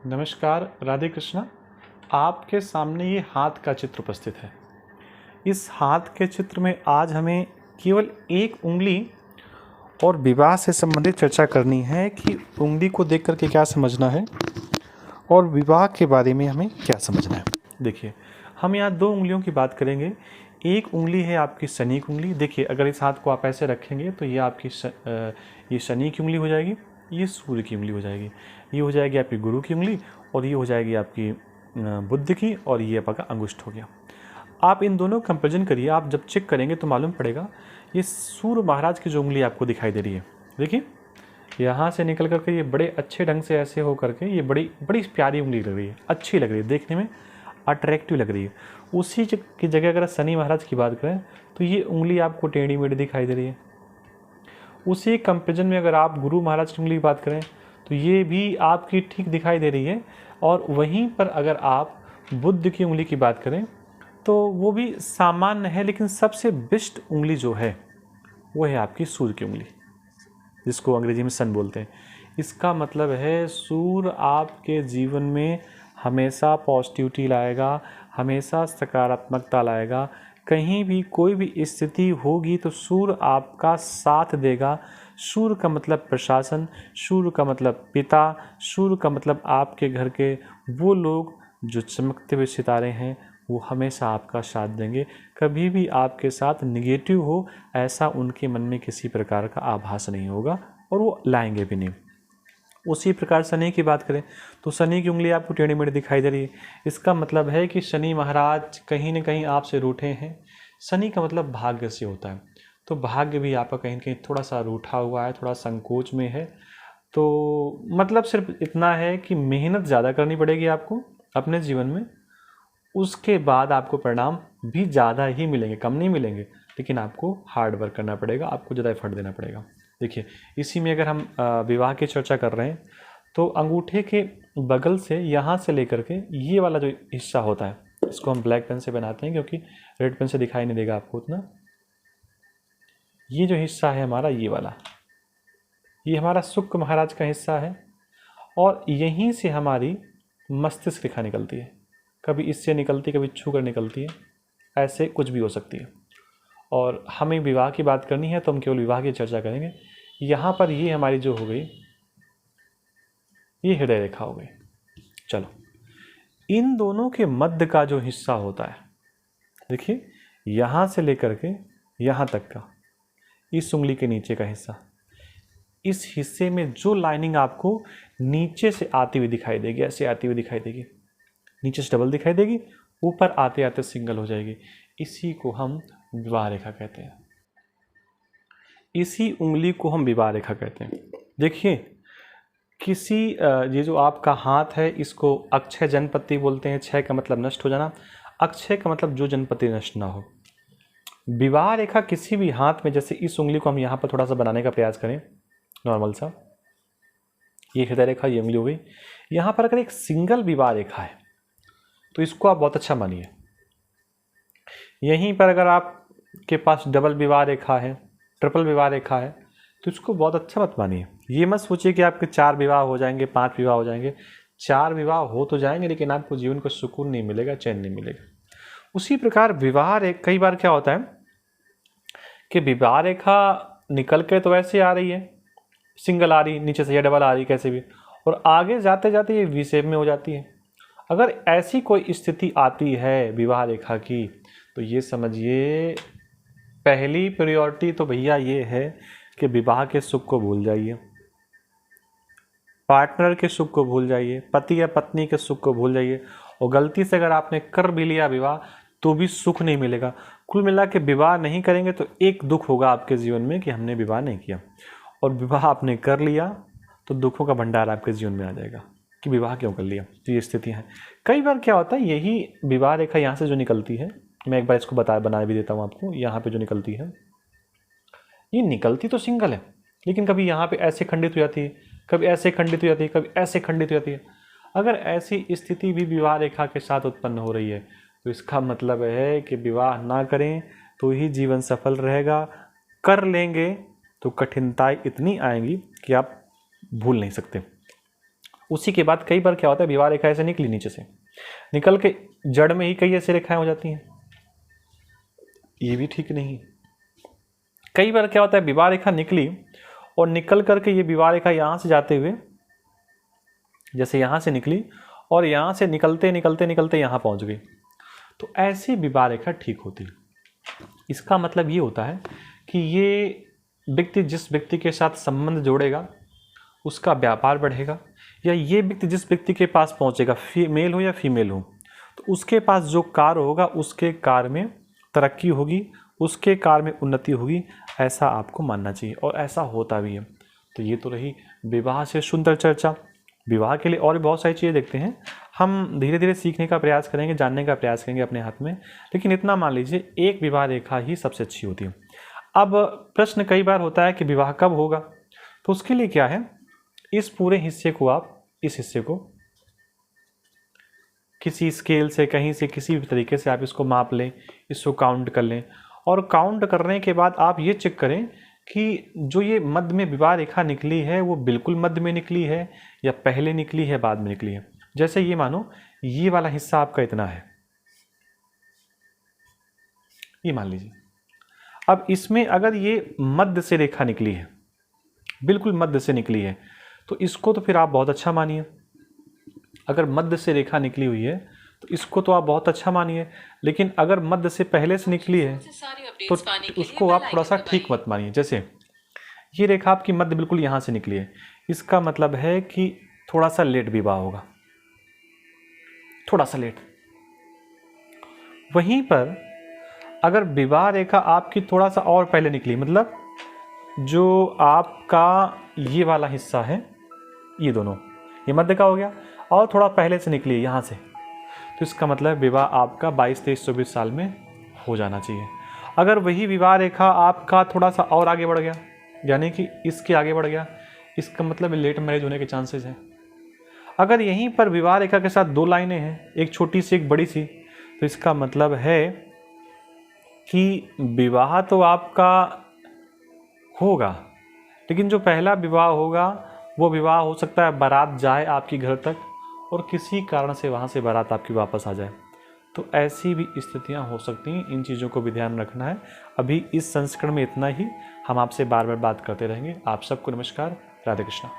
नमस्कार, राधे कृष्णा। आपके सामने ये हाथ का चित्र उपस्थित है। इस हाथ के चित्र में आज हमें केवल एक उंगली और विवाह से संबंधित चर्चा करनी है कि उंगली को देख करके क्या समझना है और विवाह के बारे में हमें क्या समझना है। देखिए, हम यहाँ दो उंगलियों की बात करेंगे। एक उंगली है आपकी शनि की उंगली। देखिए, अगर इस हाथ को आप ऐसे रखेंगे तो ये आपकी ये शनि की उंगली हो जाएगी, ये सूर्य की उंगली हो जाएगी, ये हो जाएगी आपकी गुरु की उंगली और ये हो जाएगी आपकी बुध की, और ये आपका अंगुष्ठ हो गया। आप इन दोनों कंपेरिजन करिए, आप जब चेक करेंगे तो मालूम पड़ेगा ये सूर्य महाराज की जो उंगली आपको दिखाई दे रही है। देखिए, यहाँ से निकल करके ये बड़े अच्छे ढंग से ऐसे हो करके ये बड़ी बड़ी प्यारी उंगली लग रही है, अच्छी लग रही है, देखने में अट्रैक्टिव लग रही है। उसी की जगह अगर शनि महाराज की बात करें तो ये उंगली आपको टेढ़ी मेढ़ी दिखाई दे रही है। उसी कंपेरिजन में अगर आप गुरु महाराज की उंगली की बात करें तो ये भी आपकी ठीक दिखाई दे रही है। और वहीं पर अगर आप बुध की उंगली की बात करें तो वो भी सामान्य है, लेकिन सबसे बेस्ट उंगली जो है वो है आपकी सूर्य की उंगली, जिसको अंग्रेजी में सन बोलते हैं। इसका मतलब है सूर्य आपके जीवन में हमेशा पॉजिटिविटी लाएगा, हमेशा सकारात्मकता लाएगा। कहीं भी कोई भी स्थिति होगी तो सूर्य आपका साथ देगा। सूर्य का मतलब प्रशासन, सूर्य का मतलब पिता, सूर्य का मतलब आपके घर के वो लोग जो चमकते हुए सितारे हैं, वो हमेशा आपका साथ देंगे। कभी भी आपके साथ निगेटिव हो ऐसा उनके मन में किसी प्रकार का आभास नहीं होगा और वो लाएंगे भी नहीं। उसी प्रकार शनि की बात करें तो शनि की उंगली आपको टेढ़ी मेढ़ी दिखाई दे रही है। इसका मतलब है कि शनि महाराज कहीं न कहीं आपसे रूठे हैं। शनि का मतलब भाग्य से होता है, तो भाग्य भी आपका कहीं न कहीं थोड़ा सा रूठा हुआ है, थोड़ा संकोच में है। तो मतलब सिर्फ इतना है कि मेहनत ज़्यादा करनी पड़ेगी आपको अपने जीवन में, उसके बाद आपको परिणाम भी ज़्यादा ही मिलेंगे, कम नहीं मिलेंगे, लेकिन आपको हार्ड वर्क करना पड़ेगा, आपको ज़्यादा एफर्ट देना पड़ेगा। देखिए, इसी में अगर हम विवाह की चर्चा कर रहे हैं तो अंगूठे के बगल से यहाँ से लेकर के ये वाला जो हिस्सा होता है, इसको हम ब्लैक पेन से बनाते हैं क्योंकि रेड पेन से दिखाई नहीं देगा आपको उतना। ये जो हिस्सा है हमारा, ये वाला, ये हमारा शुक्र महाराज का हिस्सा है और यहीं से हमारी मस्तिष्क रेखा निकलती है। कभी इससे निकलती है, कभी छू कर निकलती है, ऐसे कुछ भी हो सकती है। और हमें विवाह की बात करनी है तो हम केवल विवाह की चर्चा करेंगे। यहाँ पर ये हमारी जो हो गई, ये हृदय रेखा हो गई। चलो, इन दोनों के मध्य का जो हिस्सा होता है, देखिए, यहाँ से लेकर के यहाँ तक का, इस उंगली के नीचे का हिस्सा, इस हिस्से में जो लाइनिंग आपको नीचे से आती हुई दिखाई देगी, ऐसे आती हुई दिखाई देगी, नीचे से डबल दिखाई देगी, ऊपर आते आते सिंगल हो जाएगी, इसी को हम विवाह रेखा कहते हैं। इसी उंगली को हम विवाह रेखा कहते हैं। देखिए, किसी ये जो आपका हाथ है इसको अक्षय जनपति बोलते हैं। क्षय का मतलब नष्ट हो जाना, अक्षय का मतलब जो जनपति नष्ट ना हो। विवाह रेखा किसी भी हाथ में, जैसे इस उंगली को हम यहाँ पर थोड़ा सा बनाने का प्रयास करें, नॉर्मल सा, ये हृदय रेखा, ये उंगली हो गई। यहाँ पर अगर एक सिंगल विवाह रेखा है तो इसको आप बहुत अच्छा मानिए। यहीं पर अगर आपके पास डबल विवाह रेखा है, ट्रिपल विवाह रेखा है, तो इसको बहुत अच्छा मत मानिए। ये मत सोचिए कि आपके 4 विवाह हो जाएंगे, 5 विवाह हो जाएंगे। 4 विवाह हो तो जाएंगे, लेकिन आपको जीवन को सुकून नहीं मिलेगा, चैन नहीं मिलेगा। उसी प्रकार विवाह रेखा, कई बार क्या होता है कि विवाह रेखा निकल के तो ऐसे आ रही है, सिंगल आ रही, नीचे से या डबल आ रही, कैसे भी, और आगे जाते जाते ये वी शेप में हो जाती है। अगर ऐसी कोई स्थिति आती है विवाह रेखा की, तो ये समझिए पहली प्रायोरिटी तो भैया ये है कि विवाह के सुख को भूल जाइए, पार्टनर के सुख को भूल जाइए, पति या पत्नी के सुख को भूल जाइए। और गलती से अगर आपने कर भी लिया विवाह तो भी सुख नहीं मिलेगा। कुल मिला के विवाह नहीं करेंगे तो एक दुख होगा आपके जीवन में कि हमने विवाह नहीं किया, और विवाह आपने कर लिया तो दुखों का भंडार आपके जीवन में आ जाएगा कि विवाह क्यों कर लिया। तो ये स्थितियाँ हैं। कई बार क्या होता है, यही विवाह रेखा यहाँ से जो निकलती है, मैं एक बार इसको बना भी देता हूँ आपको। यहाँ पे जो निकलती है, ये निकलती तो सिंगल है, लेकिन कभी यहाँ पे ऐसे खंडित हो जाती है, कभी ऐसे खंडित हो जाती है, कभी ऐसे खंडित हो जाती है। अगर ऐसी स्थिति भी विवाह रेखा के साथ उत्पन्न हो रही है तो इसका मतलब है कि विवाह ना करें तो ही जीवन सफल रहेगा। कर लेंगे तो कठिनाई इतनी आएंगी कि आप भूल नहीं सकते। उसी के बाद कई बार क्या होता है, विवाह रेखा ऐसे निकली नीचे से, निकल के जड़ में ही कई ऐसे रेखाएं हो जाती हैं, ये भी ठीक नहीं। कई बार क्या होता है, विवाह रेखा निकली और निकल करके ये विवाह रेखा यहाँ से जाते हुए, जैसे यहाँ से निकली और यहाँ से निकलते निकलते निकलते यहाँ पहुँच गई, तो ऐसी विवाह रेखा ठीक होती है। इसका मतलब ये होता है कि ये व्यक्ति जिस व्यक्ति के साथ संबंध जोड़ेगा उसका व्यापार बढ़ेगा, या ये व्यक्ति जिस व्यक्ति के पास पहुंचेगा, मेल हो या फीमेल हो, तो उसके पास जो कार्य होगा उसके कार्य में तरक्की होगी, उसके कार्य में उन्नति होगी, ऐसा आपको मानना चाहिए और ऐसा होता भी है। तो ये तो रही विवाह से सुंदर चर्चा। विवाह के लिए और भी बहुत सारी चीज़ें देखते हैं, हम धीरे धीरे सीखने का प्रयास करेंगे, जानने का प्रयास करेंगे अपने हाथ में, लेकिन इतना मान लीजिए एक विवाह रेखा ही सबसे अच्छी होती है। अब प्रश्न कई बार होता है कि विवाह कब होगा, तो उसके लिए क्या है, इस पूरे हिस्से को आप, इस हिस्से को किसी स्केल से, कहीं से, किसी भी तरीके से आप इसको माप लें, इसको काउंट कर लें, और काउंट करने के बाद आप ये चेक करें कि जो ये मध्य में विवाह रेखा निकली है वो बिल्कुल मध्य में निकली है या पहले निकली है, बाद में निकली है। जैसे ये मानो ये वाला हिस्सा आपका इतना है, ये मान लीजिए। अब इसमें अगर ये मध्य से रेखा निकली है, बिल्कुल मध्य से निकली है, तो इसको तो फिर आप बहुत अच्छा मानिए। अगर मध्य से रेखा निकली हुई है तो इसको तो आप बहुत अच्छा मानिए, लेकिन अगर मध्य से पहले से निकली है तो उसको आप थोड़ा सा ठीक मत मानिए। जैसे ये रेखा आपकी मध्य बिल्कुल यहाँ से निकली है, इसका मतलब है कि थोड़ा सा लेट विवाह होगा, थोड़ा सा लेट। वहीं पर अगर विवाह रेखा आपकी थोड़ा सा और पहले निकली, मतलब जो आपका ये वाला हिस्सा है, ये दोनों, ये मध्य का हो गया, और थोड़ा पहले से निकली यहाँ से, तो इसका मतलब विवाह आपका 22, 23, 24 साल में हो जाना चाहिए। अगर वही विवाह रेखा आपका थोड़ा सा और आगे बढ़ गया, यानी कि इसके आगे बढ़ गया, इसका मतलब लेट मैरिज होने के चांसेस हैं। अगर यहीं पर विवाह रेखा के साथ दो लाइनें हैं, एक छोटी सी एक बड़ी सी, तो इसका मतलब है कि विवाह तो आपका होगा, लेकिन जो पहला विवाह होगा वो विवाह हो सकता है बारात जाए आपकी घर तक और किसी कारण से वहाँ से बारात आपकी वापस आ जाए, तो ऐसी भी स्थितियाँ हो सकती हैं। इन चीज़ों को भी ध्यान रखना है। अभी इस संस्करण में इतना ही, हम आपसे बार बार बात करते रहेंगे। आप सबको नमस्कार, राधे कृष्णा।